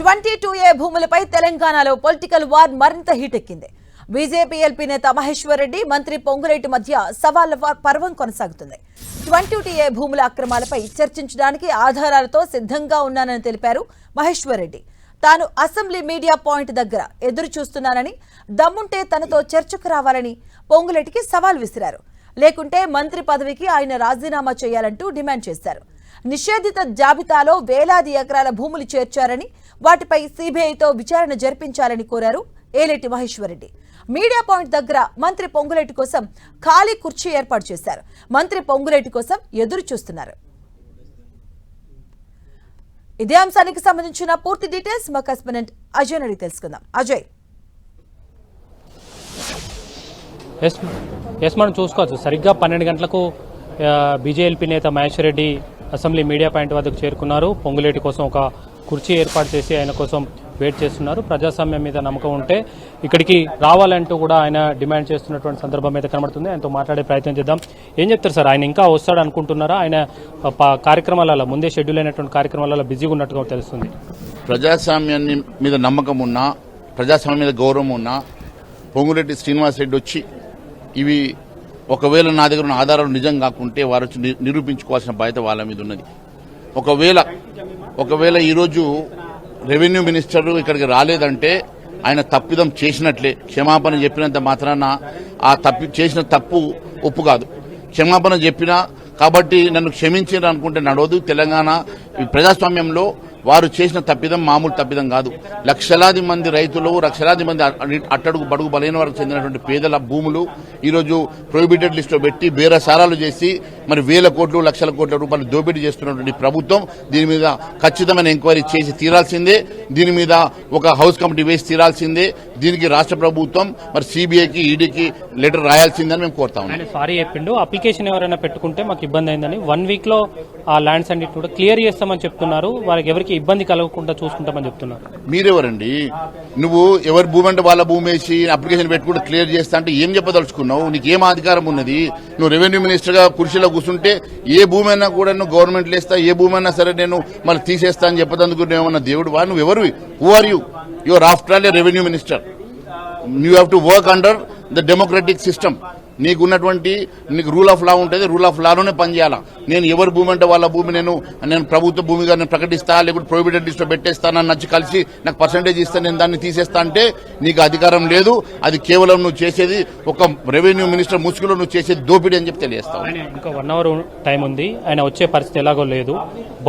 22A భూములపై తెలంగాణలో political war మరింత హీటెక్కింది. బీజేపీ ఎల్పీ నేత మహేశ్వర్ రెడ్డి, మంత్రి పొంగులేటి మధ్య సవాళ్ల పర్వం కొనసాగుతుంది. 22A భూముల అక్రమాలపై చర్చించడానికి ఆధారాలతో సిద్ధంగా ఉన్నానని తెలిపారు మహేశ్వర్ రెడ్డి. తాను అసెంబ్లీ మీడియా పాయింట్ దగ్గర ఎదురు చూస్తున్నానని, దమ్ముంటే తనతో చర్చకు రావాలని పొంగులేటికి సవాల్ విసిరారు. లేకుంటే మంత్రి పదవికి ఆయన రాజీనామా చేయాలంటూ డిమాండ్ చేశారు. నిషేధిత జాబితాలో వేలాది ఎకరాల భూములు చేర్చారని, వాటిపై సీబీఐతో విచారణ జరిపించాలని కోరారు ఏలేటి మహేశ్వర్ రెడ్డి. మీడియా పాయింట్ దగ్గర మంత్రి పొంగులేటి కోసం ఖాళీ కుర్చీ ఏర్పాటు చేశారు. మంత్రి పొంగులేటి కోసం ఎదురు చూస్తున్నారు. ఇదే అంశానికి సంబంధించిన పూర్తి డీటెయిల్స్ మా కరెస్పాండెంట్ అజయ్ అడిగి తెలుసుకుందాం. అజయ్, మనం చూసుకోవచ్చు. సరిగ్గా 12 గంటలకు బీజేపీ నేత Maheshwar Reddy assembly media point వద్దకు చేరుకున్నారు. పొంగులేటి కోసం ఒక కుర్చీ ఏర్పాటు చేసి ఆయన కోసం వెయిట్ చేస్తున్నారు. ప్రజాస్వామ్యం మీద నమ్మకం ఉంటే ఇక్కడికి రావాలంటూ కూడా ఆయన డిమాండ్ చేస్తున్నటువంటి సందర్భం అయితే కనబడుతుంది. ఆయనతో మాట్లాడే ప్రయత్నం చేద్దాం. ఏం చెప్తారు సార్? ఆయన ఇంకా వస్తాడు అనుకుంటున్నారా? ఆయన కార్యక్రమాలలో, ముందే షెడ్యూల్ అయినటువంటి కార్యక్రమాలలో బిజీగా ఉన్నట్టుగా తెలుస్తుంది. ప్రజాస్వామ్యాన్ని మీద నమ్మకం ఉన్నా, ప్రజాస్వామ్యం మీద గౌరవం ఉన్నా పొంగులేటి శ్రీనివాస్ రెడ్డి వచ్చి ఇవి ఒకవేళ నా దగ్గర ఉన్న ఆధారాలు నిజం కాకుంటే వారు వచ్చి నిరూపించుకోవాల్సిన బాధ్యత వాళ్ళ మీద ఉన్నది. ఒకవేళ ఈరోజు రెవెన్యూ మినిస్టర్ ఇక్కడికి రాలేదంటే ఆయన తప్పిదం చేసినట్లే. క్షమాపణ చెప్పినంత మాత్రాన ఆ చేసిన తప్పు ఒప్పు కాదు. క్షమాపణ చెప్పినా కాబట్టి నన్ను క్షమించారు అనుకుంటే నడవదు. తెలంగాణ ప్రజాస్వామ్యంలో వారు చేసిన తప్పిదం మామూలు తప్పిదం కాదు. లక్షలాది మంది రైతులు, లక్షలాది మంది అట్టడుగు బడుగు బలైన వారికి చెందినటువంటి పేదల భూములు ఈరోజు ప్రొహిబిటెడ్ లిస్టులో పెట్టి బేరసారాలు చేసి మరి వేల కోట్లు, లక్షల కోట్ల రూపాయలు దోపిడీ చేస్తున్నటువంటి ప్రభుత్వం దీని మీద ఖచ్చితమైన ఎంక్వైరీ చేసి తీరాల్సిందే. దీని మీద ఒక హౌస్ కమిటీ వేసి తీరాల్సిందే. దీనికి రాష్ట్ర ప్రభుత్వం మరి సిబిఐకి, ఈడీకి లెటర్ రాయాల్సిందని మేము కోరుతా ఉన్నాం. సారీ చెప్పిండు. అప్లికేషన్ ఎవరైనా పెట్టుకుంటే మాకు ఇబ్బంది అయిందని 1 వీక్ లో ఆ ల్యాండ్స్ అన్నిటి కూడా క్లియర్ చేస్తామని చెప్తున్నారు. వారికి ఎవరికి ఇబ్బంది కలగకుండా చూసుకుంటామని చెప్తున్నారు. మీరెవరండి? నువ్వు ఎవరి భూమి అంటే వాళ్ళ భూమి వేసి అప్లికేషన్ పెట్టుకుంటే క్లియర్ చేస్తా అంటే ఏం చెప్పదలుచుకున్నావు? నీకు ఏం అధికారం ఉన్నది? నువ్వు రెవెన్యూ మినిస్టర్ గా కుర్చీలో కూర్చుంటే ఏ భూమి అయినా కూడా నువ్వు గవర్నమెంట్ లేస్తా, ఏ భూమి అయినా సరే నేను మళ్ళీ తీసేస్తా అని చెప్పదందుకు ఏమన్నా దేవుడు వా? నువ్వు ఎవరు? Who are you? Your after all a revenue minister. You have to work under the democratic system. నీకు రూల్ ఆఫ్ లా ఉంటుంది. రూల్ ఆఫ్ లాలోనే పనిచేయాలా. నేను ఎవరి భూమి అంటే వాళ్ళ భూమి నేను ప్రభుత్వ భూమిగా నేను ప్రకటిస్తా, లేకపోతే ప్రొహిబిటెడ్ లిస్ట్ లో పెట్టేస్తానని నచ్చి కలిసి నాకు పర్సంటేజ్ ఇస్తా, నేను దాన్ని తీసేస్తా అంటే నీకు అధికారం లేదు. అది కేవలం నువ్వు చేసేది ఒక రెవెన్యూ మినిస్టర్ ముసుగులో నువ్వు చేసేది దోపిడీ అని చెప్పి తెలియజేస్తావు. ఇంకా 1 అవర్ టైం ఉంది. ఆయన వచ్చే పరిస్థితి ఎలాగో లేదు.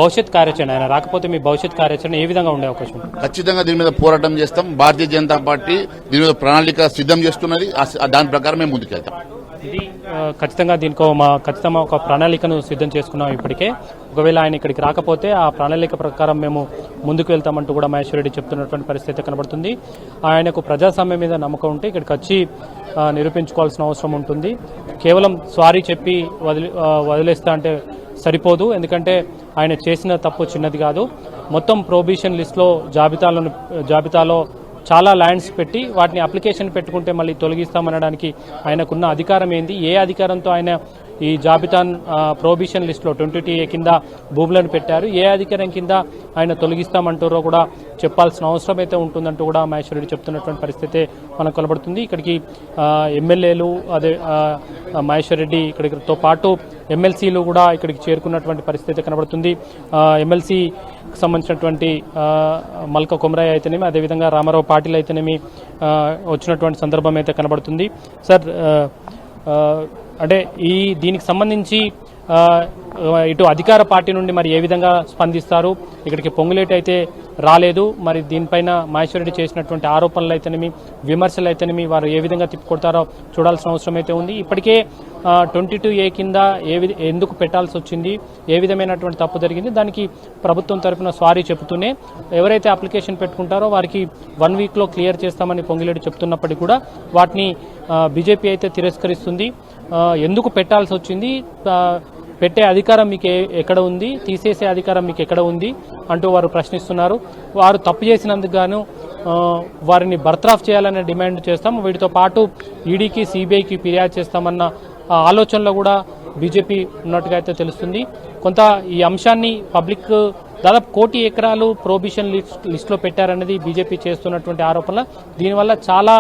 భవిష్యత్ కార్యాచరణ, ఆయన రాకపోతే మీ భవిష్యత్ కార్యాచరణ ఏ విధంగా ఉండే అవకాశం? ఖచ్చితంగా దీని మీద పోరాటం చేస్తాం. భారతీయ జనతా పార్టీ దీని మీద ప్రణాళిక సిద్ధం చేస్తున్నది. దాని ప్రకారం మేము ముందుకెళ్తాం. ఇది ఖచ్చితంగా ఖచ్చితంగా ఒక ప్రణాళికను సిద్ధం చేసుకున్నాం ఇప్పటికే. ఒకవేళ ఆయన ఇక్కడికి రాకపోతే ఆ ప్రణాళిక ప్రకారం మేము ముందుకు వెళ్తామంటూ కూడా మహేశ్వర్ రెడ్డి చెప్తున్నటువంటి పరిస్థితి కనబడుతుంది. ఆయనకు ప్రజాస్వామ్యం మీద నమ్మకం ఉంటే ఇక్కడికి వచ్చి నిరూపించుకోవాల్సిన అవసరం ఉంటుంది. కేవలం సారీ చెప్పి వదిలేస్తా అంటే సరిపోదు. ఎందుకంటే ఆయన చేసిన తప్పు చిన్నది కాదు. మొత్తం ప్రొహిబిషన్ లిస్టులో జాబితాలో చాలా ల్యాండ్స్ పెట్టి వాటిని అప్లికేషన్ పెట్టుకుంటే మళ్ళీ తొలగిస్తామనడానికి ఆయనకున్న అధికారం ఏంది? ఏ అధికారంతో ఆయన ఈ జాబితా ప్రొహిబిషన్ లిస్టులో 22A కింద భూములను పెట్టారు? ఏ అధికారం కింద ఆయన తొలగిస్తామంటారో కూడా చెప్పాల్సిన అవసరం అయితే ఉంటుందంటూ కూడా మహేశ్వర్ రెడ్డి చెప్తున్నటువంటి పరిస్థితి మనకు కనబడుతుంది. ఇక్కడికి ఎమ్మెల్యేలు, అదే మహేశ్వర్ రెడ్డి ఇక్కడితో పాటు ఎమ్మెల్సీలు కూడా ఇక్కడికి చేరుకున్నటువంటి పరిస్థితి కనబడుతుంది. ఎమ్మెల్సీ సంబంధించినటువంటి మల్క కొమరయ్య అయితేనేమి, అదేవిధంగా రామారావు పాటిల్ అయితేనేమి వచ్చినటువంటి సందర్భం అయితే కనబడుతుంది. సార్, అంటే దీనికి సంబంధించి ఇటు అధికార పార్టీ నుండి మరి ఏ విధంగా స్పందిస్తారు? ఇక్కడికి పొంగులేటి అయితే రాలేదు. మరి దీనిపైన మహేశ్వర్ రెడ్డి చేసినటువంటి ఆరోపణలు అయితేనేమి, విమర్శలు అయితేనేమి వారు ఏ విధంగా తిప్పుకొడతారో చూడాల్సిన అవసరం అయితే ఉంది. ఇప్పటికే 22A కింద ఎందుకు పెట్టాల్సి వచ్చింది, ఏ విధమైనటువంటి తప్పు జరిగింది, దానికి ప్రభుత్వం తరఫున సారీ చెబుతూనే ఎవరైతే అప్లికేషన్ పెట్టుకుంటారో వారికి 1 వీక్లో క్లియర్ చేస్తామని పొంగులేటి చెప్తున్నప్పటికీ కూడా వాటిని బీజేపీ అయితే తిరస్కరిస్తుంది. ఎందుకు పెట్టాల్సి వచ్చింది, పెట్టే అధికారం మీకు ఎక్కడ ఉంది, తీసేసే అధికారం మీకు ఎక్కడ ఉంది అంటూ వారు ప్రశ్నిస్తున్నారు. వారు తప్పు చేసినందుకు గాను వారిని బర్తరఫ్ చేయాలనే డిమాండ్ చేస్తాం. వీటితో పాటు ఈడీకి, సిబిఐకి ఫిర్యాదు చేస్తామన్న ఆలోచనలో కూడా బీజేపీ ఉన్నట్టుగా అయితే తెలుస్తుంది. కొంత ఈ అంశాన్ని పబ్లిక్ దాదాపు 1 కోటి ఎకరాలు ప్రొహిబిషన్ లిస్టులో పెట్టారనేది బీజేపీ చేస్తున్నటువంటి ఆరోపణలు. దీనివల్ల చాలా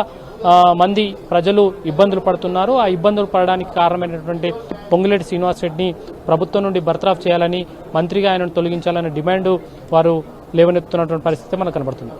మంది ప్రజలు ఇబ్బందులు పడుతున్నారు. ఆ ఇబ్బందులు పడడానికి కారణమైనటువంటి పొంగులేటి శ్రీనివాసరెడ్డిని ప్రభుత్వం నుండి బర్తరఫ్ చేయాలని, మంత్రిగా ఆయనను తొలగించాలనే డిమాండ్ వారు లేవనెత్తుతున్నటువంటి పరిస్థితి మనకు కనబడుతుంది.